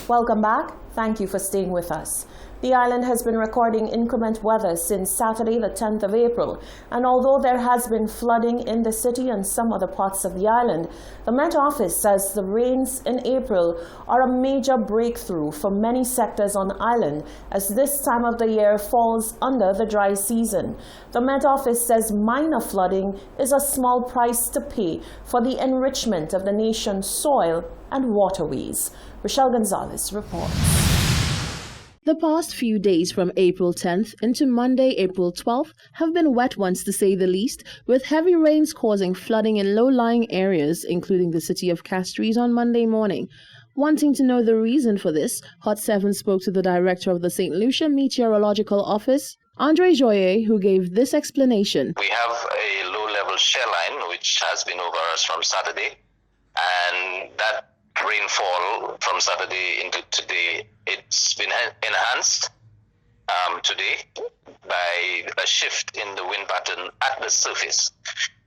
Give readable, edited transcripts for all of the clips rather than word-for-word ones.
Welcome back. Thank you for staying with us. The island has been recording inclement weather since Saturday, the 10th of April, and although there has been flooding in the city and some other parts of the island, the Met Office says the rains in April are a major breakthrough for many sectors on the island, as this time of the year falls under the dry season. The Met Office says minor flooding is a small price to pay for the enrichment of the nation's soil and waterways. Rochelle Gonzalez reports. The past few days from April 10th into Monday, April 12th have been wet ones to say the least, with heavy rains causing flooding in low-lying areas, including the city of Castries on Monday morning. Wanting to know the reason for this, Hot 7 spoke to the director of the St. Lucia Meteorological Office, Andre Joye, who gave this explanation. We have a low-level shear line which has been over us from Saturday, and that rainfall from Saturday into today, it's been enhanced today by a shift in the wind pattern at the surface.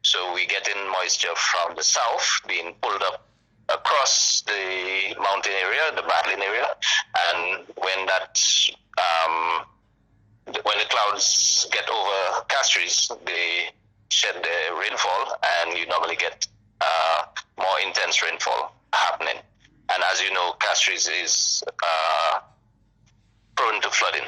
So we get in moisture from the south being pulled up across the mountain area, the battling area, and when the clouds get over Castries, they shed the rainfall, and you normally get more intense rainfall happening. And as you know, Castries is prone to flooding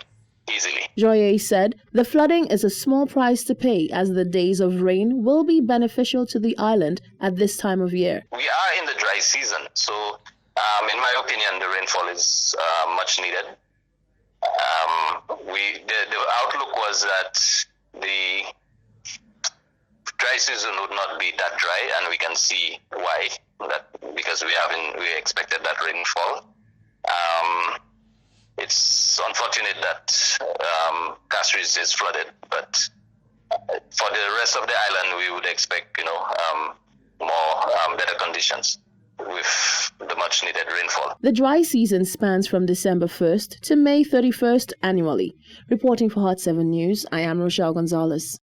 easily. Joye said the flooding is a small price to pay, as the days of rain will be beneficial to the island at this time of year. We are in the dry season, so in my opinion, the rainfall is much needed. The outlook was that the dry season would not be that dry, and we can see why. Because we expected that rainfall. It's unfortunate that Castries is flooded, but for the rest of the island, we would expect more better conditions with the much needed rainfall. The dry season spans from December 1st to May 31st annually. Reporting for Hot 7 News, I am Rochelle Gonzalez.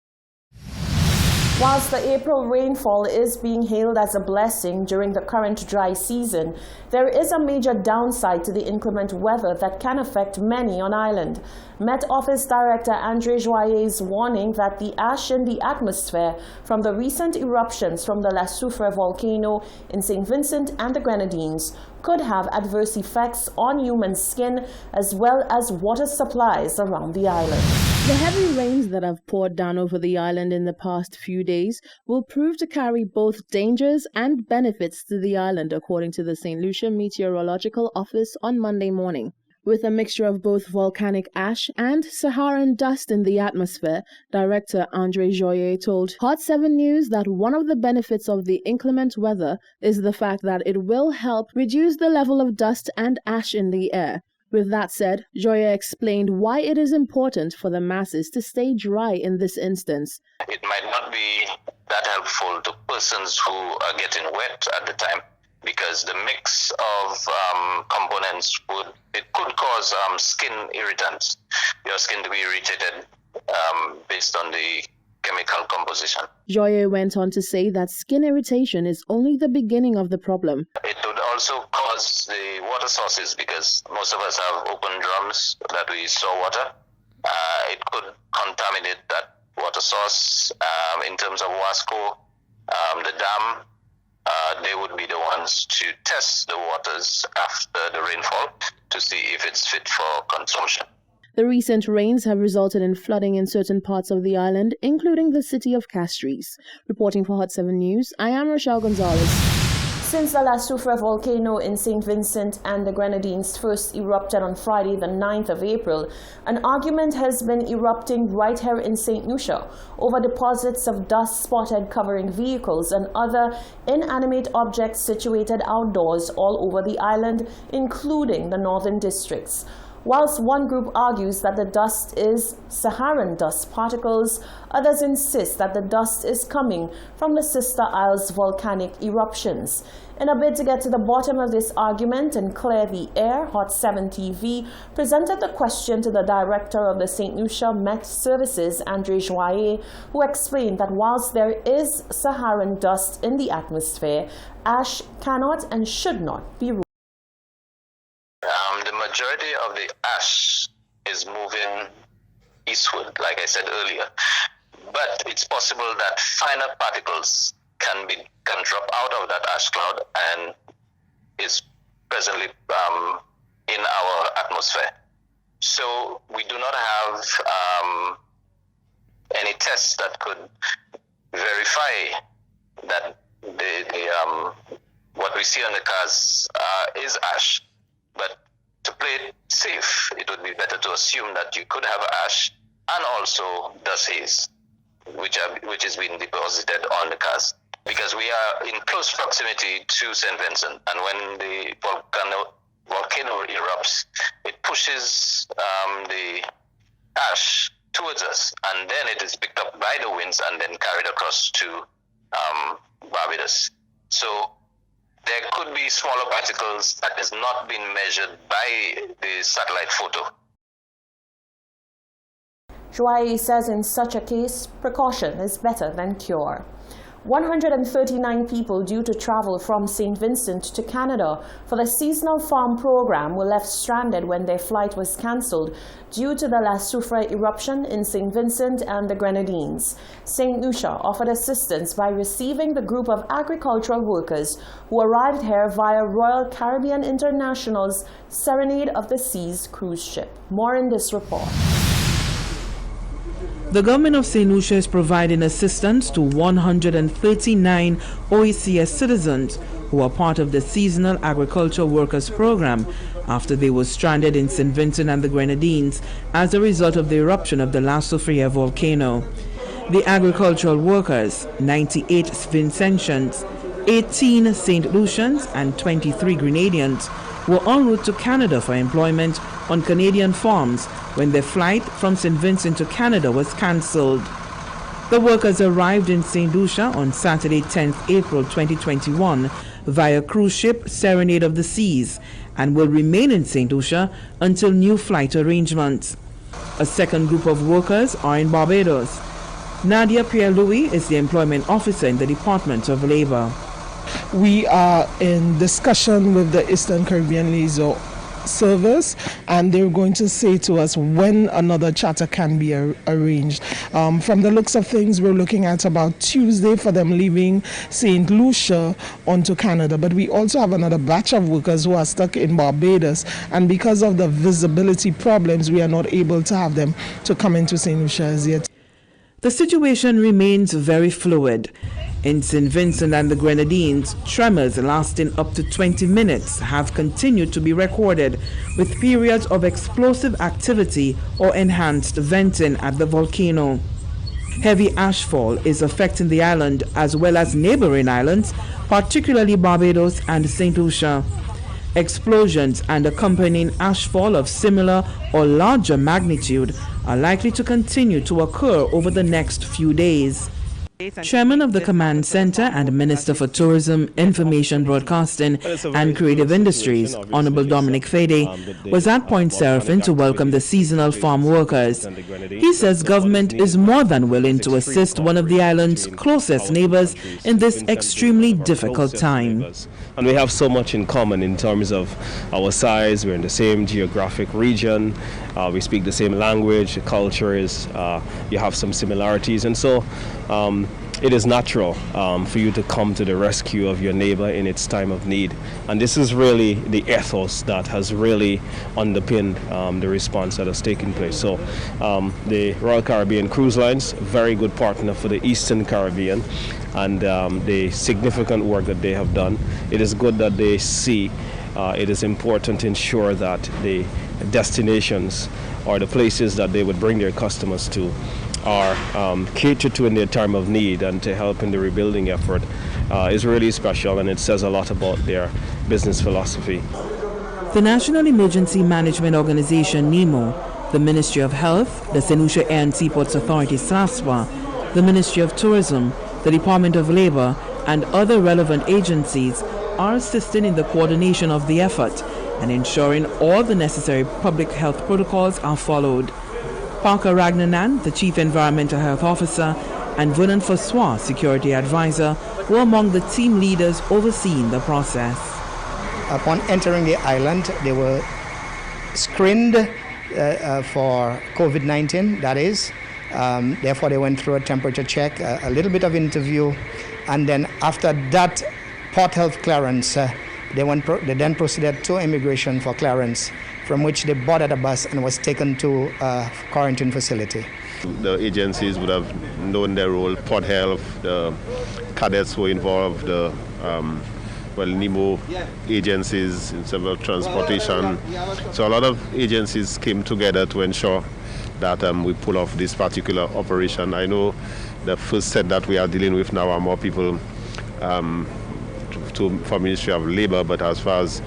Whilst the April rainfall is being hailed as a blessing during the current dry season, there is a major downside to the inclement weather that can affect many on island. Met Office Director Andre Joye's warning that the ash in the atmosphere from the recent eruptions from the La Soufre volcano in St. Vincent and the Grenadines could have adverse effects on human skin as well as water supplies around the island. The heavy rains that have poured down over the island in the past few days will prove to carry both dangers and benefits to the island, according to the St. Lucia Meteorological Office on Monday morning. With a mixture of both volcanic ash and Saharan dust in the atmosphere, Director Andre Joye told Hot 7 News that one of the benefits of the inclement weather is the fact that it will help reduce the level of dust and ash in the air. With that said, Joye explained why it is important for the masses to stay dry in this instance. It might not be that helpful to persons who are getting wet at the time, because the mix of components could cause skin irritants. Your skin to be irritated based on the chemical composition. Joye went on to say that skin irritation is only the beginning of the problem. It would also cause the water sources, because most of us have open drums that we store water. It could contaminate that water source. In terms of Wasco, the dam, they would be the ones to test the waters after the rainfall to see if it's fit for consumption. The recent rains have resulted in flooding in certain parts of the island, including the city of Castries. Reporting for Hot 7 News, I am Rochelle Gonzalez. Since the La Soufre volcano in St. Vincent and the Grenadines first erupted on Friday, the 9th of April, an argument has been erupting right here in St. Lucia over deposits of dust spotted covering vehicles and other inanimate objects situated outdoors all over the island, including the northern districts. Whilst one group argues that the dust is Saharan dust particles, others insist that the dust is coming from the Sister Isles volcanic eruptions. In a bid to get to the bottom of this argument and clear the air, Hot 7 TV presented the question to the director of the St. Lucia Met Services, Andre Joye, who explained that whilst there is Saharan dust in the atmosphere, ash cannot and should not be majority of the ash is moving eastward, like I said earlier. But it's possible that finer particles can drop out of that ash cloud and is presently in our atmosphere. So we do not have any tests that could verify that the what we see on the cars is ash. But to play it safe, it would be better to assume that you could have ash and also dust haze, which is being deposited on the cars, because we are in close proximity to St. Vincent, and when the volcano erupts, it pushes the ash towards us, and then it is picked up by the winds and then carried across to Barbados. So there could be smaller particles that is not being measured by the satellite photo. Joye says in such a case, precaution is better than cure. 139 people due to travel from St. Vincent to Canada for the seasonal farm program were left stranded when their flight was cancelled due to the La Soufrière eruption in St. Vincent and the Grenadines. St. Lucia offered assistance by receiving the group of agricultural workers who arrived here via Royal Caribbean International's Serenade of the Seas cruise ship. More in this report. The government of St. Lucia is providing assistance to 139 OECS citizens who are part of the Seasonal Agriculture Workers Program after they were stranded in St. Vincent and the Grenadines as a result of the eruption of the La Soufrière volcano. The agricultural workers, 98 Vincentians, 18 St. Lucians and 23 Grenadians, were en route to Canada for employment on Canadian farms when their flight from St. Vincent to Canada was cancelled. The workers arrived in St. Lucia on Saturday, 10th April 2021 via cruise ship Serenade of the Seas and will remain in St. Lucia until new flight arrangements. A second group of workers are in Barbados. Nadia Pierre-Louis is the employment officer in the Department of Labour. We are in discussion with the Eastern Caribbean Liaison Service, and they're going to say to us when another charter can be arranged. From the looks of things, we're looking at about Tuesday for them leaving St. Lucia onto Canada, but we also have another batch of workers who are stuck in Barbados, and because of the visibility problems, we are not able to have them to come into St. Lucia as yet. The situation remains very fluid. In St. Vincent and the Grenadines, tremors lasting up to 20 minutes have continued to be recorded, with periods of explosive activity or enhanced venting at the volcano. Heavy ashfall is affecting the island as well as neighboring islands, particularly Barbados and St. Lucia. Explosions and accompanying ashfall of similar or larger magnitude are likely to continue to occur over the next few days. Chairman of the Command Center and Minister for Tourism, Information Broadcasting and Creative Industries, Honorable Dominic Fede, was at Point Seraphine to welcome the seasonal farm workers. He says government is more than willing to assist one of the island's closest neighbors in this extremely difficult time. And we have so much in common in terms of our size. We're in the same geographic region. We speak the same language. The culture is, you have some similarities. And so it is natural for you to come to the rescue of your neighbor in its time of need. And this is really the ethos that has really underpinned the response that has taken place. So the Royal Caribbean Cruise Lines, very good partner for the Eastern Caribbean, and the significant work that they have done. It is good that they see it is important to ensure that the destinations or the places that they would bring their customers to are catered to in their time of need, and to help in the rebuilding effort is really special, and it says a lot about their business philosophy. The National Emergency Management Organization, NEMO, the Ministry of Health, the St. Lucia Air and Seaports Authority, SASWA, the Ministry of Tourism, the Department of Labour, and other relevant agencies are assisting in the coordination of the effort and ensuring all the necessary public health protocols are followed. Parker Ragnanan, the Chief Environmental Health Officer, and Vernon Fossois, Security Advisor, were among the team leaders overseeing the process. Upon entering the island, they were screened for COVID-19, that is. Therefore, they went through a temperature check, a little bit of interview, and then after that port health clearance, they then proceeded to immigration for clearance, from which they boarded a bus and was taken to a quarantine facility. The agencies would have known their role. Port Health, the cadets were involved, the NEMO agencies in several transportation. So a lot of agencies came together to ensure that we pull off this particular operation. I know the first set that we are dealing with now are more people for Ministry of Labour, but as far as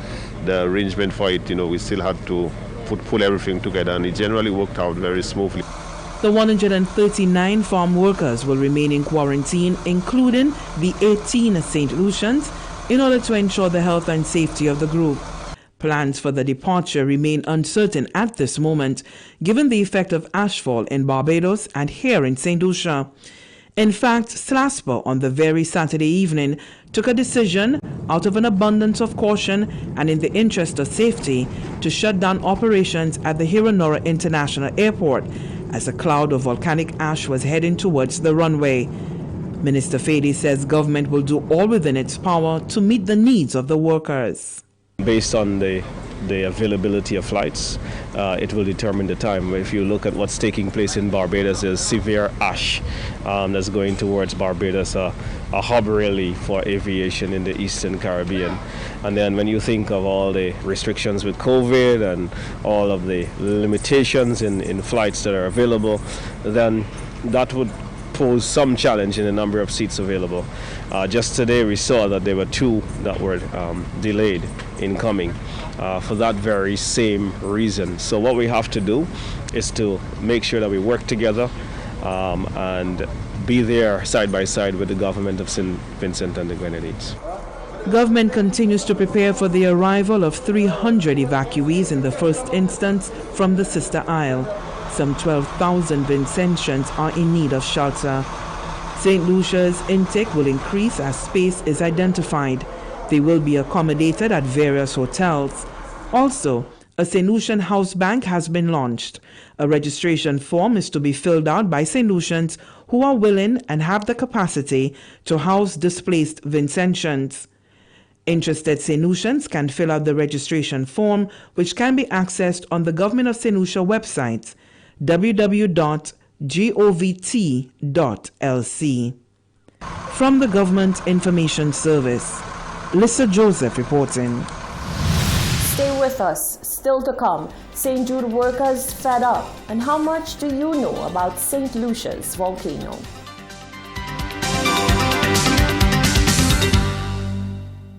the arrangement for it, we still had to pull everything together, and it generally worked out very smoothly. The 139 farm workers will remain in quarantine, including the 18 St. Lucians, in order to ensure the health and safety of the group. Plans for the departure remain uncertain at this moment, given the effect of ashfall in Barbados and here in St. Lucia. In fact, SLASPA on the very Saturday evening took a decision out of an abundance of caution and in the interest of safety to shut down operations at the Heronora International Airport as a cloud of volcanic ash was heading towards the runway. Minister Fady says government will do all within its power to meet the needs of the workers. Based on the availability of flights, it will determine the time. If you look at what's taking place in Barbados, there's severe ash that's going towards Barbados, a hub really for aviation in the Eastern Caribbean. And then when you think of all the restrictions with COVID and all of the limitations in flights that are available, then that would pose some challenge in the number of seats available. Just today we saw that there were 2 that were delayed in coming for that very same reason. So what we have to do is to make sure that we work together and be there side by side with the government of St. Vincent and the Grenadines. Government continues to prepare for the arrival of 300 evacuees in the first instance from the sister isle. Some 12,000 Vincentians are in need of shelter. St. Lucia's intake will increase as space is identified. They will be accommodated at various hotels. Also, a St. Lucian house bank has been launched. A registration form is to be filled out by St. Lucians who are willing and have the capacity to house displaced Vincentians. Interested St. Lucians can fill out the registration form, which can be accessed on the Government of St. Lucia website, www.govt.lc. From the Government Information Service, Lisa Joseph reporting. Stay with us. Still to come, St. Jude workers fed up. And how much do you know about St. Lucia's volcano?